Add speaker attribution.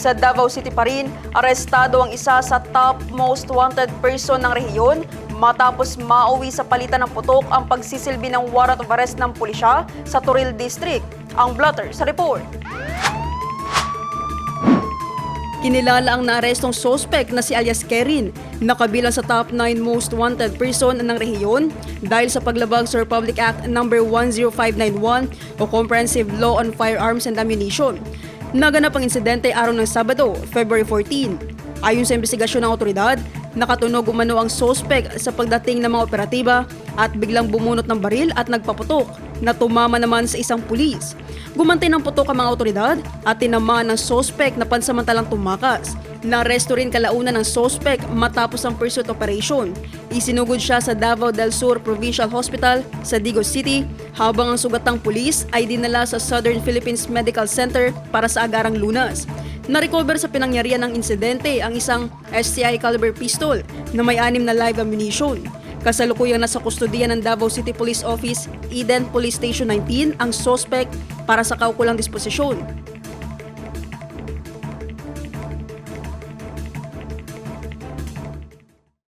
Speaker 1: Sa Davao City pa rin, arestado ang isa sa top most wanted person ng rehiyon matapos mauwi sa palitan ng putok ang pagsisilbi ng warrant of arrest ng pulisya sa Toril District. Ang blotter sa report. Kinilala ang naarestong suspect na si alias Kerin na kabilang sa top 9 most wanted person ng rehiyon dahil sa paglabag sa Republic Act No. 10591 o Comprehensive Law on Firearms and Ammunition. Naganap ang insidente araw ng Sabado, February 14. Ayon sa investigasyon ng otoridad, nakatunog umano ang suspect sa pagdating ng mga operatiba at biglang bumunot ng baril at nagpaputok na tumama naman sa isang pulis. Gumanti ng putok ang mga otoridad at tinamaan ng suspect na pansamantalang tumakas. Naresto rin kalaunan ng suspect matapos ang pursuit operation. Isinugod siya sa Davao del Sur Provincial Hospital sa Digos City habang ang sugatang pulis ay dinala sa Southern Philippines Medical Center para sa agarang lunas. Na-recover sa pinangyarihan ng insidente ang isang STI caliber pistol na may 6 na live ammunition. Kasalukuyang nasa kustodiya ng Davao City Police Office, Eden Police Station 19 ang suspect para sa kaukulang disposisyon.